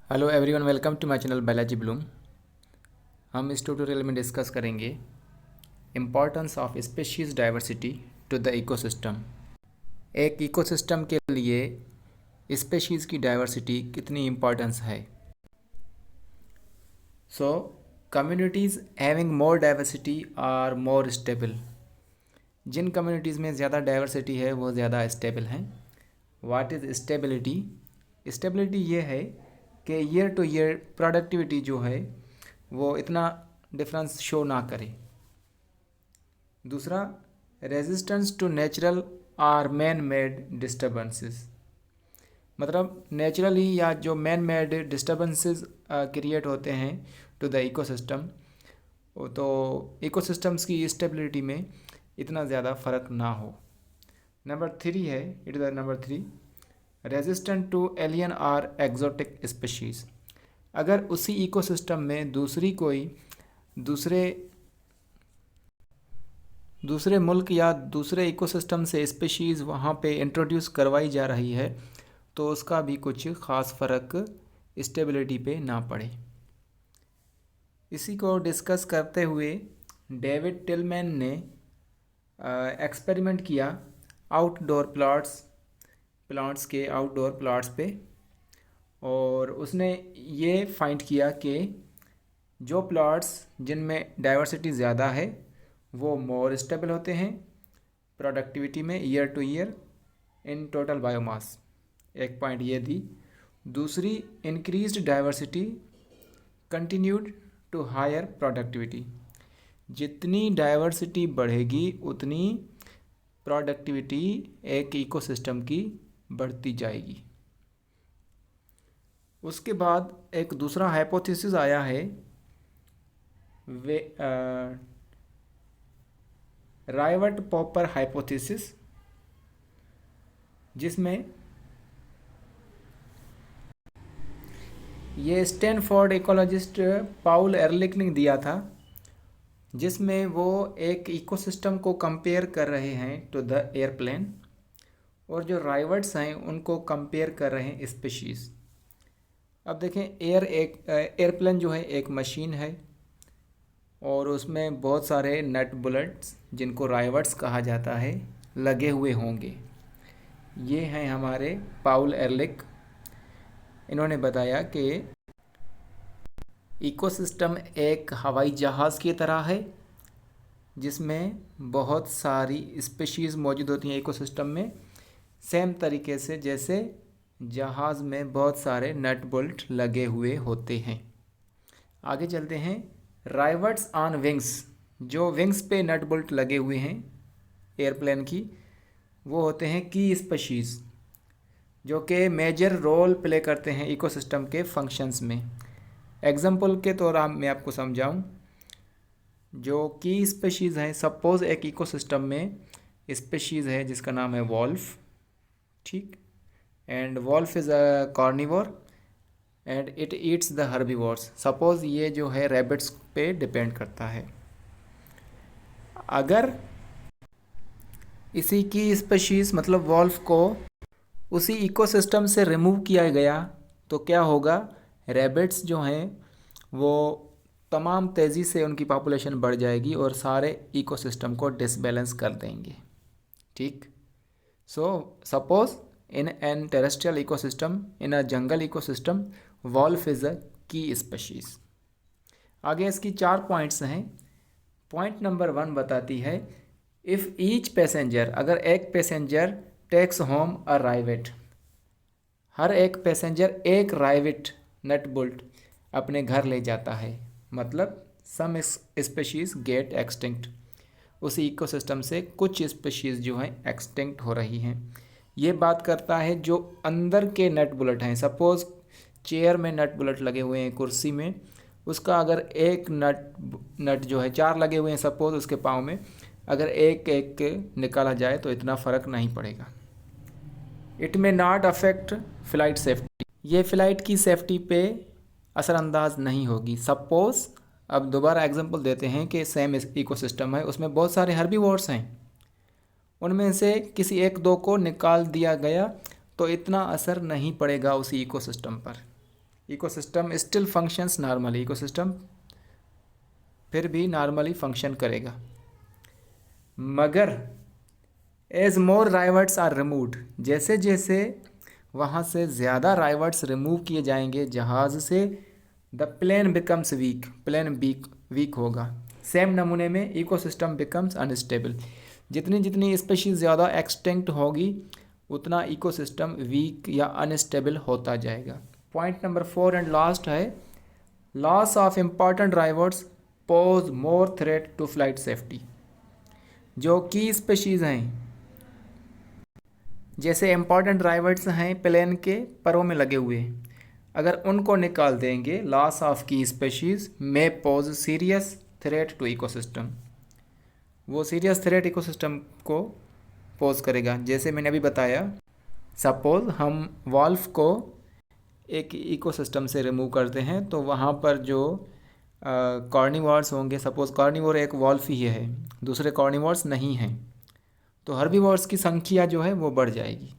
Hello everyone, welcome to my channel Balaji bloom. हम इस tutorial में डिस्कस करेंगे importance of species diversity to the ecosystem. एक ecosystem के लिए स्पीशीज़ की डाइवर्सिटी कितनी इम्पॉर्टेंस है। So communities having more diversity are more stable. जिन कम्युनिटीज़ में ज़्यादा डाइवर्सिटी है वो ज़्यादा स्टेबल हैं। What is stability? स्टेबिलिटी ये है कि ईयर टू ईयर प्रोडक्टिविटी जो है वो इतना डिफरेंस शो ना करे। दूसरा, resistance to natural or man made disturbances, मतलब नेचुरली या जो मैन मेड डिस्टर्बेंसेस क्रिएट होते हैं टू द इकोसिस्टम, तो इकोसिस्टम्स की स्टेबिलिटी में इतना ज़्यादा फ़र्क ना हो। नंबर 3 है, it is number 3, resistant to alien or exotic species. अगर उसी इकोसिस्टम में दूसरे मुल्क या दूसरे इकोसिस्टम से स्पीशीज़ वहाँ पे इंट्रोड्यूस करवाई जा रही है तो उसका भी कुछ ख़ास फ़र्क स्टेबिलिटी पे ना पड़े। इसी को डिस्कस करते हुए डेविड टिलमैन ने एक्सपेरिमेंट किया आउटडोर प्लांट्स के आउटडोर प्लांट्स पे, और उसने ये फाइंड किया कि जो प्लांट्स जिनमें डाइवर्सिटी ज़्यादा है वो मोर स्टेबल होते हैं प्रोडक्टिविटी में year to year in total biomass. एक पॉइंट ये दी। दूसरी, increased diversity continued to higher productivity. जितनी डाइवर्सिटी बढ़ेगी उतनी प्रोडक्टिविटी एक इकोसिस्टम की बढ़ती जाएगी। उसके बाद एक दूसरा हाइपोथेसिस आया है रायवर्ट पॉपर हाइपोथेसिस, जिसमें ये स्टैनफोर्ड इकोलॉजिस्ट पाउल एरलिक ने दिया था, जिसमें वो एक इकोसिस्टम को कंपेयर कर रहे हैं टू द एयरप्लेन, और जो राइवर्ट्स हैं उनको कंपेयर कर रहे हैं स्पीशीज़। अब देखें, एयरप्लेन जो है एक मशीन है और उसमें बहुत सारे नट बुलेट्स जिनको राइवर्ट्स कहा जाता है लगे हुए होंगे। ये हैं हमारे पाउल एरलिक। इन्होंने बताया कि इकोसिस्टम एक हवाई जहाज़ की तरह है जिसमें बहुत सारी स्पीशीज़ मौजूद होती हैं इकोसिस्टम में, सेम तरीके से जैसे जहाज़ में बहुत सारे नट बोल्ट लगे हुए होते हैं। आगे चलते हैं। राइवर्ट्स ऑन विंग्स, जो विंग्स पे नट बोल्ट लगे हुए हैं एयरप्लेन की, वो होते हैं की स्पीशीज़ जो कि मेजर रोल प्ले करते हैं इकोसिस्टम के फंक्शंस में। एग्जांपल के तौर मैं आपको समझाऊं, जो की स्पीशीज़ हैं, सपोज़ एक इकोसिस्टम में स्पीशीज़ है जिसका नाम है वॉल्फ, ठीक, and wolf is a carnivore and it eats the herbivores. Suppose ये जो है रैबिट्स पे डिपेंड करता है। अगर इसी की स्पीशीज़ मतलब वॉल्फ को उसी इकोसिस्टम से रिमूव किया गया तो क्या होगा? रैबिट्स जो हैं वो तमाम तेज़ी से उनकी पॉपुलेशन बढ़ जाएगी और सारे इकोसिस्टम को डिसबैलेंस कर देंगे, ठीक। So suppose in an terrestrial ecosystem, in a jungle ecosystem, wolf is a key species. आगे इसकी 4 पॉइंट्स हैं। पॉइंट नंबर 1 बताती है, इफ़ ईच पैसेंजर, अगर एक पैसेंजर टेक्स होम अ राइवेट, हर एक पैसेंजर एक राइवेट नट बोल्ट अपने घर ले जाता है, मतलब सम स्पीशीज़ गेट एक्सटिंक्ट। उसी इकोसिस्टम से कुछ स्पीशीज़ जो हैं एक्सटिंक्ट हो रही हैं। ये बात करता है जो अंदर के नट बुलेट हैं। सपोज़ चेयर में नट बुलेट लगे हुए हैं, कुर्सी में, उसका अगर एक नट जो है 4 लगे हुए हैं सपोज़ उसके पाँव में, अगर एक एक निकाला जाए तो इतना फ़र्क नहीं पड़ेगा। इट में नॉट अफेक्ट फ़्लाइट सेफ्टी, ये फ़्लाइट की सेफ्टी पे असरअंदाज नहीं होगी। सपोज़ अब दोबारा एग्जांपल देते हैं कि सेम इकोसिस्टम है, उसमें बहुत सारे हर्बीवोर्स हैं, उनमें से किसी एक दो को निकाल दिया गया तो इतना असर नहीं पड़ेगा उसी इकोसिस्टम पर। Ecosystem still functions normally, ecosystem फिर भी नॉर्मली फंक्शन करेगा। मगर एज मोर राइवर्ट्स आर रिमूव्ड, जैसे जैसे वहाँ से ज़्यादा राइवर्ट्स रिमूव किए जाएंगे जहाज़ से, the plane becomes weak, plane weak होगा। सेम नमूने में इकोसिस्टम बिकम्स अनस्टेबल, जितनी जितनी स्पीशीज़ ज़्यादा एक्सटिंक्ट होगी उतना इकोसिस्टम वीक या अनस्टेबल होता जाएगा। पॉइंट नंबर 4 एंड लास्ट है, loss of important drivers pose more threat to flight safety. जो की स्पीशीज़ हैं, जैसे इम्पॉर्टेंट ड्राइवर्स हैं प्लेन के परों में लगे हुए, अगर उनको निकाल देंगे, loss of key species may pose serious threat to ecosystem, वो सीरियस थ्रेट इकोसिस्टम को पोज करेगा। जैसे मैंने अभी बताया, सपोज हम वॉल्फ को एक इकोसिस्टम से रिमूव करते हैं तो वहाँ पर जो कार्निवोर्स होंगे, सपोज कार्निवोर एक वॉल्फ ही है, दूसरे कार्निवोर्स नहीं हैं, तो हर्बीवोर्स की संख्या जो है वो बढ़ जाएगी।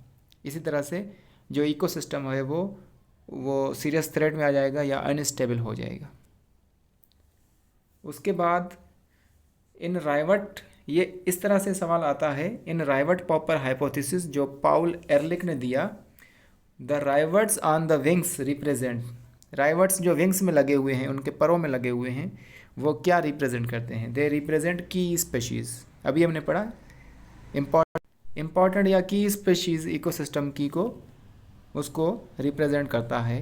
इसी तरह से जो इकोसिस्टम है वो सीरियस थ्रेट में आ जाएगा या अनस्टेबल हो जाएगा। उसके बाद इन राइवर्ट, ये इस तरह से सवाल आता है, इन राइवर्ट पॉपर हाइपोथेसिस जो पाउल एरलिख ने दिया, the rivets on the wings represent, rivets जो विंग्स में लगे हुए हैं, उनके परों में लगे हुए हैं, वो क्या रिप्रेजेंट करते हैं? दे रिप्रेजेंट की स्पीशीज़। अभी हमने पढ़ा इम्पॉर्टेंट या की स्पीशीज़ इकोसिस्टम की को उसको रिप्रेजेंट करता है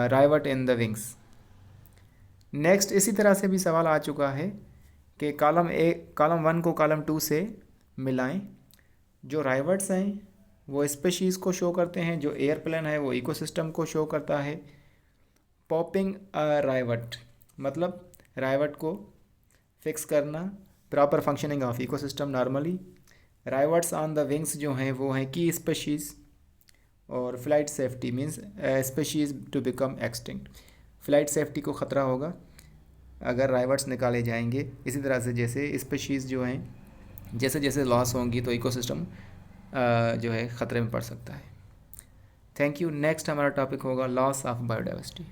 राइवर्ट इन द विंग्स। नेक्स्ट इसी तरह से भी सवाल आ चुका है कि कॉलम 1 को कॉलम 2 से मिलाएं। जो राइवर्ट्स हैं वो स्पीशीज़ को शो करते हैं, जो एयरप्लेन है वो इकोसिस्टम को शो करता है। पॉपिंग राइवर्ट मतलब राइवर्ट को फिक्स करना, proper functioning of ecosystem normally. Rivets on the wings जो हैं वो हैं की स्पीशीज़, और flight safety means species to become extinct, flight safety को ख़तरा होगा अगर राइवर्ट्स निकाले जाएंगे। इसी तरह से जैसे स्पीशीज़ जो हैं जैसे जैसे लॉस होंगी तो इकोसिस्टम जो है ख़तरे में पड़ सकता है। Thank you. नेक्स्ट हमारा टॉपिक होगा लॉस ऑफ बायोडाइवर्सिटी।